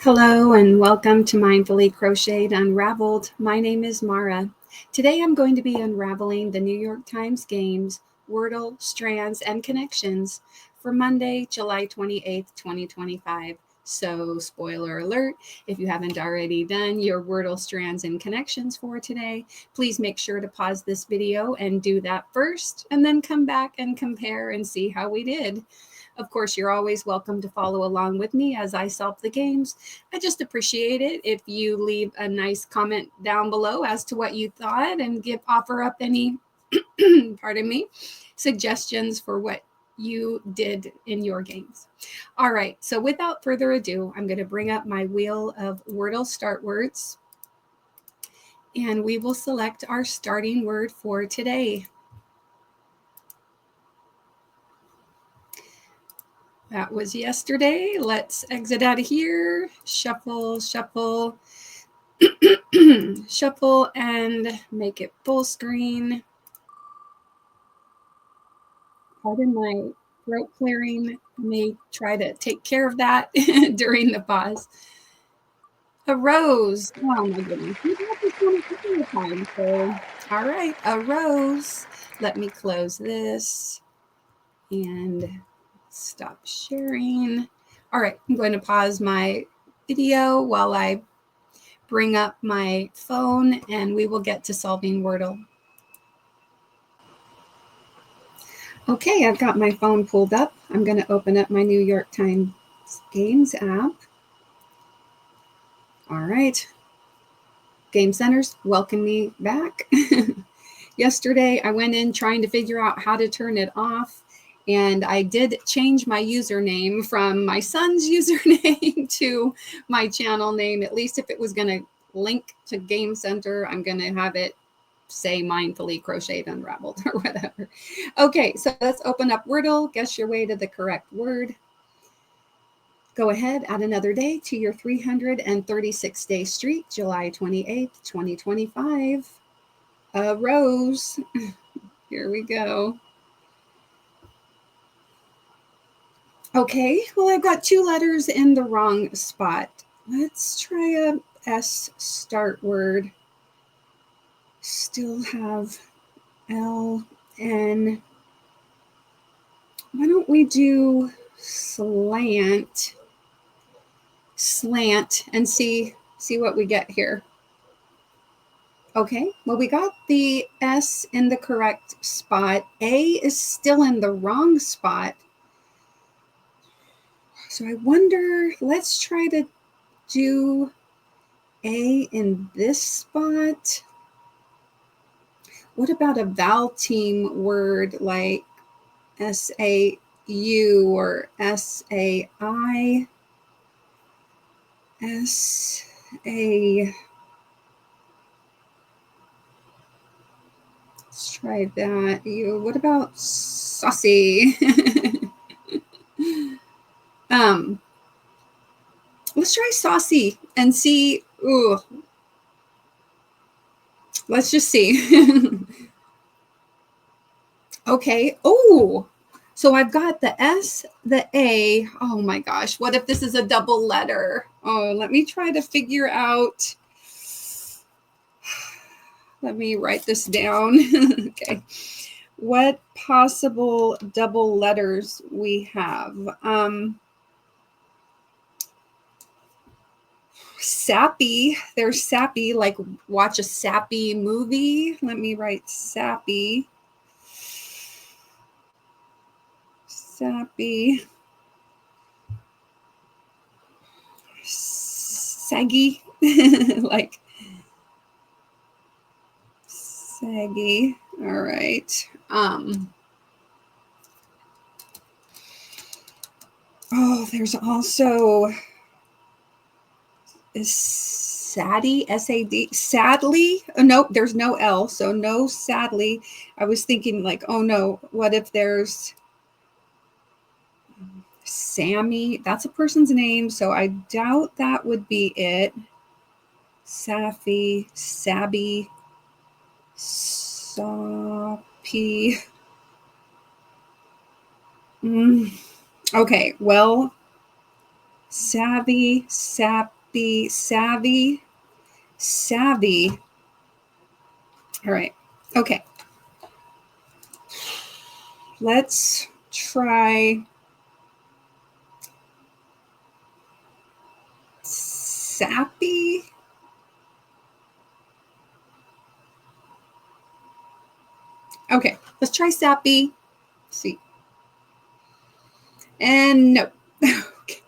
Hello and welcome to Mindfully Crocheted Unraveled. My name is Mara. Today I'm going to be unraveling the New York Times games, WORDLE, STRANDS, and Connections for Monday, July 28th, 2025. So, spoiler alert, if you haven't already done your WORDLE, STRANDS, and Connections for today, please make sure to pause this video and do that first, and then come back and compare and see how we did. Of course, you're always welcome to follow along with me as I solve the games. I just appreciate it if you leave a nice comment down below as to what you thought and offer up any, pardon me, suggestions for what you did in your games. All right, so without further ado, I'm going to bring up my wheel of Wordle start words, and we will select our starting word for today. That was yesterday. Let's exit out of here. Shuffle, shuffle, shuffle, and make it full screen. Pardon my throat clearing. I may try to take care of that during the pause. A rose. Oh my goodness. We've had this one a couple of times. So, all right, a rose. Let me close this and stop sharing. All right, I'm going to pause my video while I bring up my phone and we will get to solving Wordle. Okay, I've got my phone pulled up. I'm going to open up my New York Times Games app. All right. Game Centers, welcome me back. Yesterday, I went in trying to figure out how to turn it off. And I did change my username from my son's username to my channel name. At least if it was going to link to Game Center, I'm going to have it say Mindfully Crocheted Unraveled or whatever. Okay, so let's open up Wordle. Guess your way to the correct word. Go ahead, add another day to your 336-day streak, July 28th, 2025. A rose. Here we go. Okay, well, I've got two letters in the wrong spot. Let's try a S start word. Still have L, N. Why don't we do slant, and see what we get here. Okay, well, we got the S in the correct spot. A is still in the wrong spot. So I wonder, let's try to do A in this spot. What about a vowel team word like S-A-U or S-A-I? S-A... Let's try that. You. What about saucy? Let's try saucy and see. Ooh. Let's just see. Okay. Oh, so I've got the S, the A. Oh my gosh. What if this is a double letter? Oh, let me try to figure out. Let me write this down. Okay. What possible double letters we have? Sappy. There's sappy, like watch a sappy movie. Let me write sappy. Sappy. Saggy. Like saggy. All right. Oh, there's also is saddy, S-A-D, sadly. Oh, nope, there's no L, so no sadly. I was thinking like, oh no, what if there's Sammy? That's a person's name, so I doubt that would be it. Sappy, Sabby, Soppy. Okay, well, Savvy, sappy, savvy, savvy. All right. Okay. Let's try sappy. Okay, let's try sappy. Let's see. And no. Okay.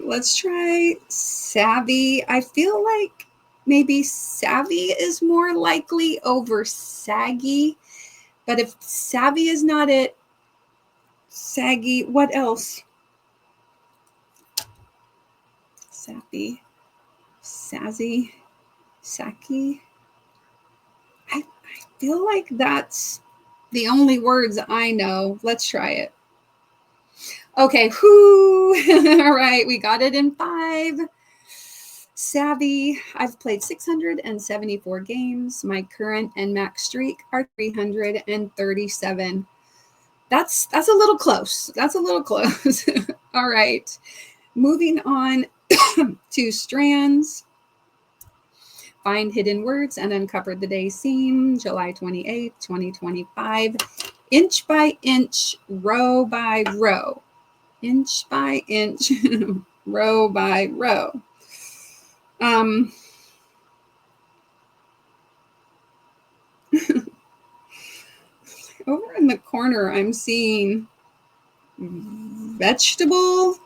Let's try savvy. I feel like maybe savvy is more likely over saggy. But if savvy is not it, saggy, what else? Sappy, sazzy, sacky. I feel like that's the only words I know. Let's try it. Okay, whoo! All right, we got it in 5. Savvy. I've played 674 games. My current and max streak are 337. That's a little close. That's a little close. All right. Moving on to strands. Find hidden words and uncover the day's theme, July 28th, 2025. Inch by inch, row by row. Inch by inch, row by row. Over in the corner, I'm seeing vegetable.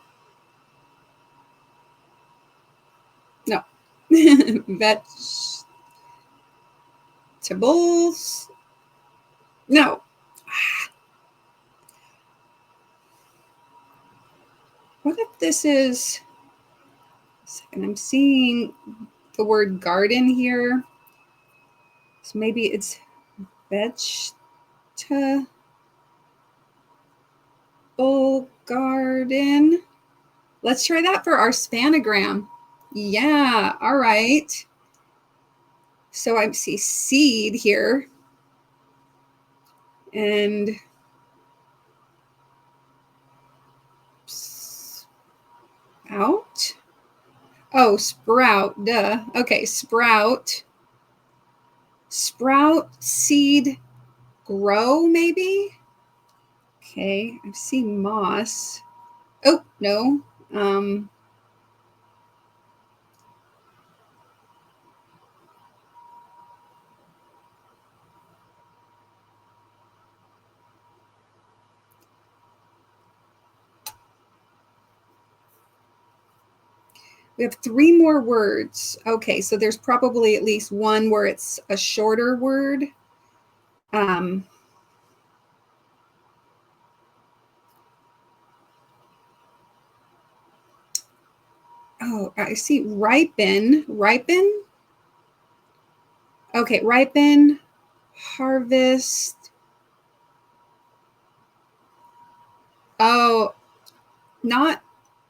No. Vegetables. No. What if this is... Second, I'm seeing the word garden here. So maybe it's vegetable garden. Let's try that for our spanogram. Yeah, all right. So I see seed here. And sprout. Oh, sprout, duh. Okay, sprout. Sprout, seed, grow, maybe? Okay, I see moss. Oh, no. We have 3 more words. Okay, so there's probably at least one where it's a shorter word. Oh, I see ripen. Ripen? Okay, ripen, harvest. Oh, not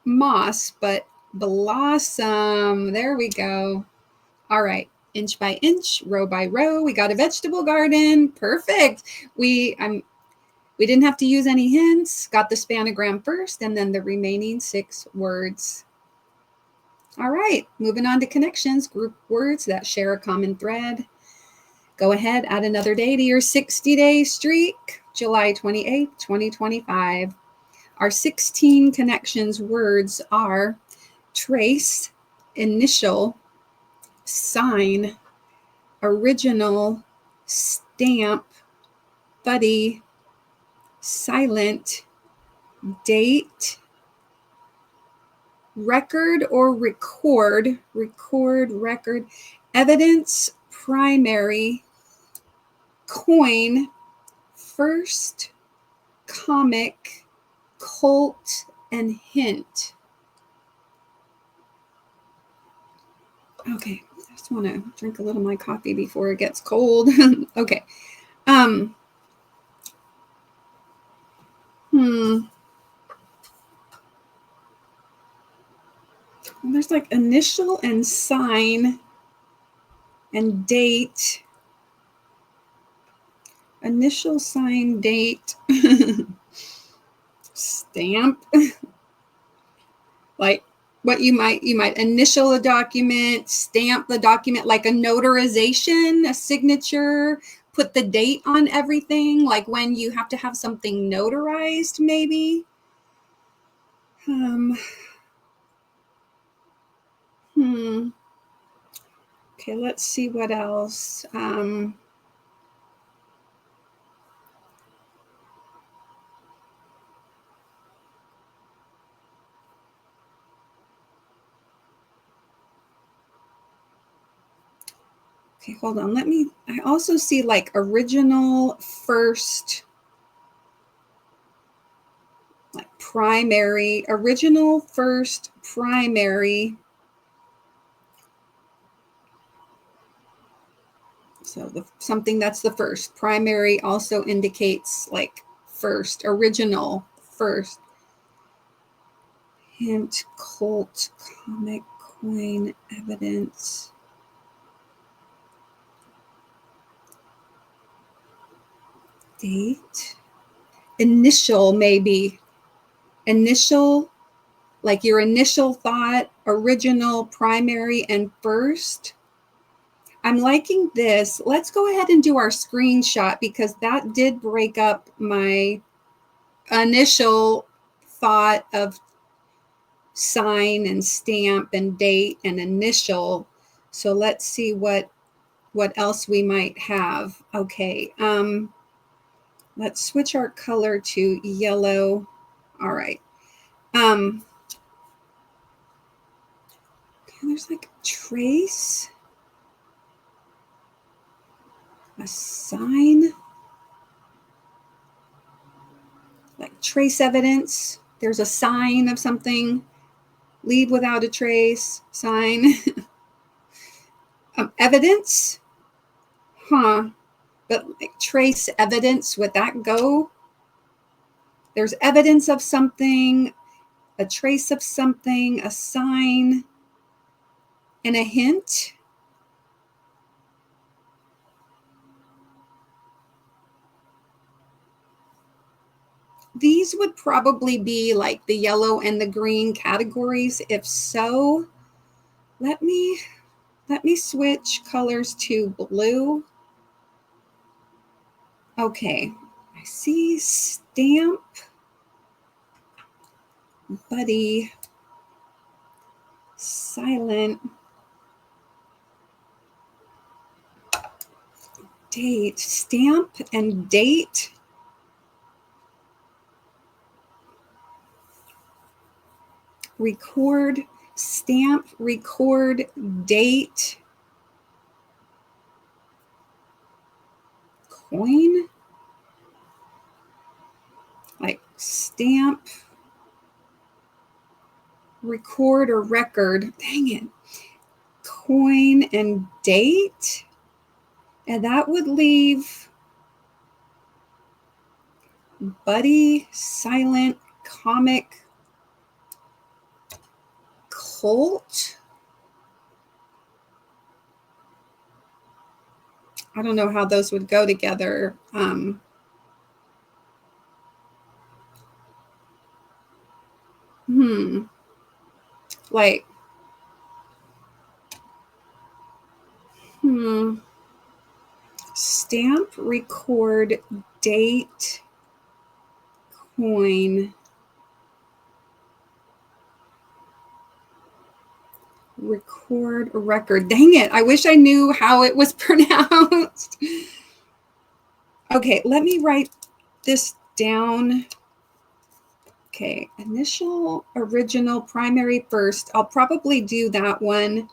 moss, but blossom. There we go. All right. Inch by inch, row by row. We got a vegetable garden. Perfect. We didn't have to use any hints. Got the spanogram first and then the remaining 6 words. All right. Moving on to connections, group words that share a common thread. Go ahead, add another day to your 60-day streak, July 28th, 2025. Our 16 connections words are trace, initial, sign, original, stamp, buddy, silent, date, record or record, record, evidence, primary, coin, first, comic, cult, and hint. Okay, I just want to drink a little of my coffee before it gets cold. Okay. There's like initial and sign and date. Initial, sign, date. stamp. Like what you might initial a document, stamp the document, like a notarization, a signature, put the date on everything, like when you have to have something notarized, maybe. Okay, let's see what else. Okay, hold on. I also see like original first, like primary, original first, primary. So something that's the first. Primary also indicates like first, original first. Hint, cult, comic, coin, evidence. Date. Initial, maybe. Initial, like your initial thought, original, primary, and first. I'm liking this. Let's go ahead and do our screenshot because that did break up my initial thought of sign and stamp and date and initial. So let's see what else we might have. Okay. Let's switch our color to yellow. All right. There's like a trace, a sign, like trace evidence. There's a sign of something. Leave without a trace, sign. Evidence, but like trace evidence, would that go? There's evidence of something, a trace of something, a sign, and a hint. These would probably be like the yellow and the green categories. If so, let me switch colors to blue. Okay, I see stamp, buddy, silent, date, stamp and date. Record, stamp, record, date, coin, like stamp, record or record. Dang it. Coin and date. And that would leave buddy, silent, comic, cult. I don't know how those would go together. Like, stamp, record, date, coin, record, record. Dang it. I wish I knew how it was pronounced. Okay, let me write this down. Okay, initial, original, primary, first. I'll probably do that one.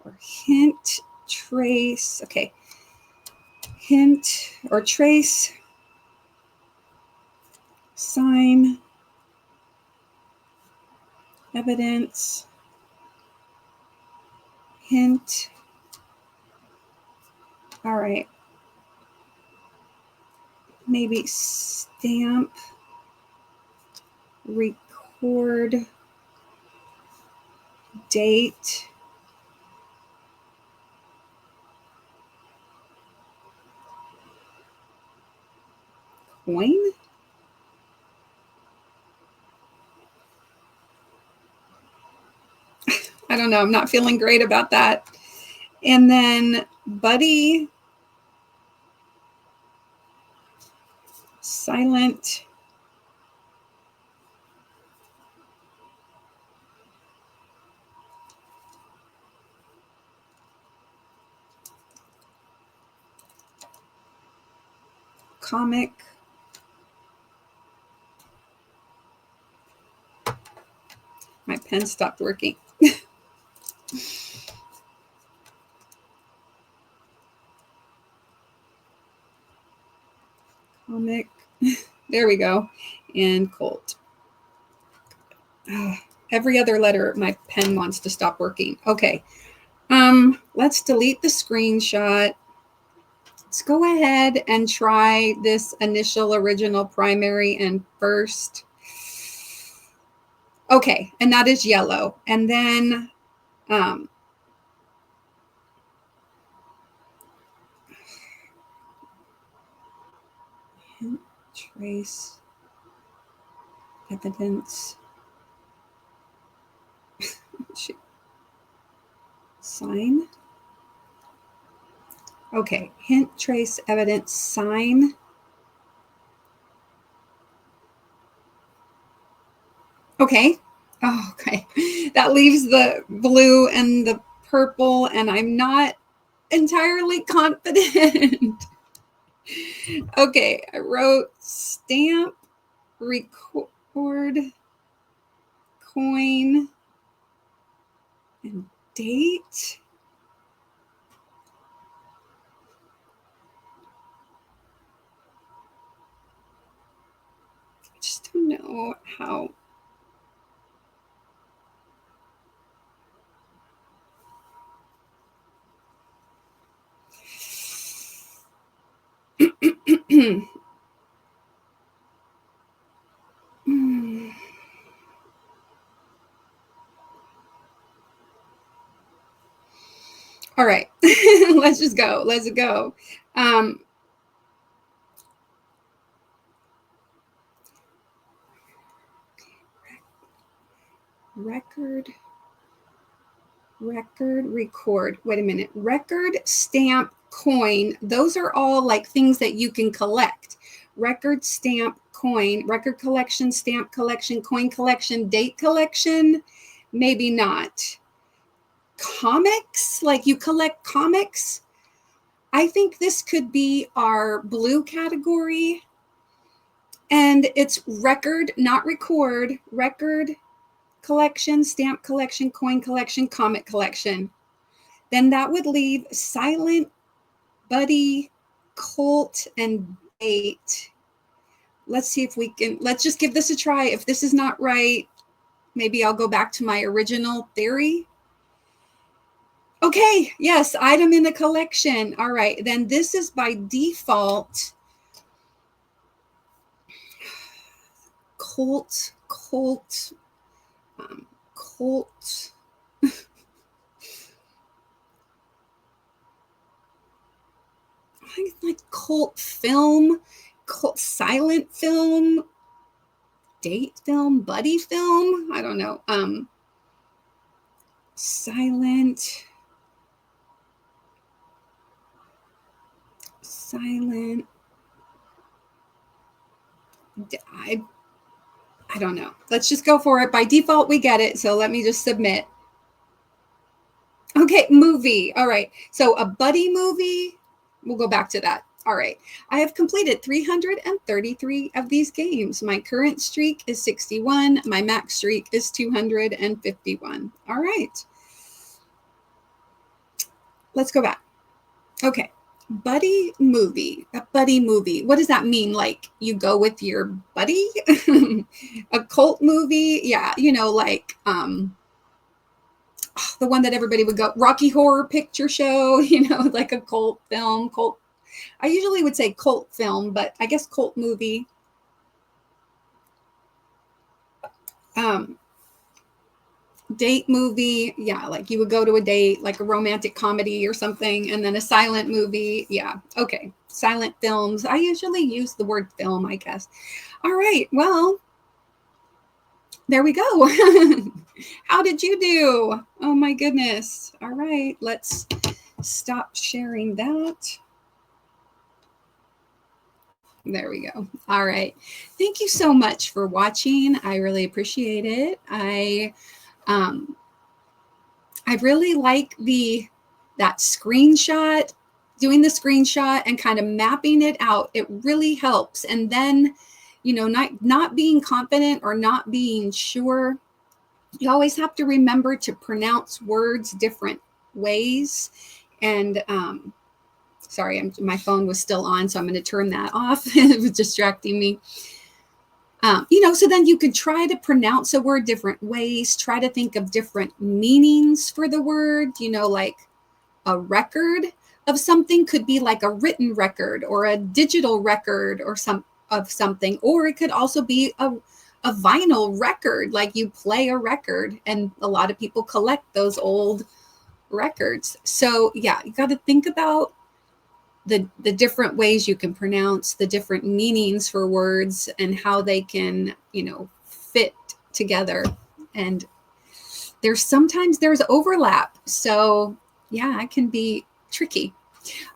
Or hint, trace. Okay, hint or trace, sign, evidence, hint. All right. Maybe stamp, record, date, coin. know. I'm not feeling great about that. And then buddy, silent, comic, my pen stopped working. Comic, there we go, and Colt. Every other letter, my pen wants to stop working. Okay, let's delete the screenshot. Let's go ahead and try this initial, original, primary, and first. Okay, and that is yellow. And then trace evidence. Sign. Okay, hint, trace, evidence, sign. Okay. Oh, okay. That leaves the blue and the purple, and I'm not entirely confident. Okay, I wrote stamp, record, coin, and date. I just don't know how. All right, let's just go. Let's go. Record, record. Wait a minute. Record, stamp, coin. Those are all like things that you can collect. Record, stamp, coin, record collection, stamp collection, coin collection, date collection. Maybe not. Comics, like you collect comics. I think this could be our blue category. And it's record, not record. Record, collection, stamp collection, coin collection, comic collection. Then that would leave silent, buddy, Colt, and date. Let's see if we can, let's just give this a try. If this is not right, maybe I'll go back to my original theory. Okay, yes, item in the collection. All right, then this is by default. Colt. Like Colt film, Colt silent film, date film, buddy film. I don't know. Silent. I don't know. Let's just go for it. By default, we get it. So let me just submit. Okay, movie. All right. So a buddy movie. We'll go back to that. All right. I have completed 333 of these games. My current streak is 61. My max streak is 251. All right. Let's go back. Okay. Buddy movie. A buddy movie. What does that mean? Like you go with your buddy? A cult movie? Yeah, you know, like the one that everybody would go, Rocky Horror Picture Show, you know, like a cult film. Cult. I usually would say cult film, but I guess cult movie. Date movie, yeah, like you would go to a date, like a romantic comedy or something, and then a silent movie. Yeah, okay. Silent films. I usually use the word film, I guess. All right, well, There we go. How did you do? Oh my goodness. All right, let's stop sharing that. There we go. All right. Thank you so much for watching. I really appreciate it. I really like that screenshot, doing the screenshot and kind of mapping it out. It really helps. And then, you know, not being confident or not being sure, you always have to remember to pronounce words different ways. And sorry, my phone was still on, so I'm going to turn that off. It was distracting me. You know, so then you could try to pronounce a word different ways, try to think of different meanings for the word, you know, like a record of something could be like a written record or a digital record or something, or it could also be a vinyl record, like you play a record, and a lot of people collect those old records. So yeah, you got to think about the different ways you can pronounce, the different meanings for words, and how they can, you know, fit together. And sometimes there's overlap. So yeah, it can be tricky.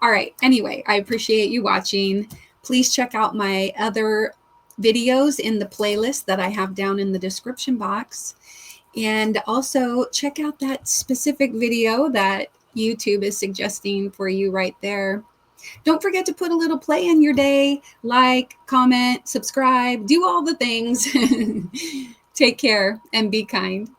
All right. Anyway, I appreciate you watching. Please check out my other videos in the playlist that I have down in the description box. And also check out that specific video that YouTube is suggesting for you right there. Don't forget to put a little play in your day, like, comment, subscribe, do all the things. Take care and be kind.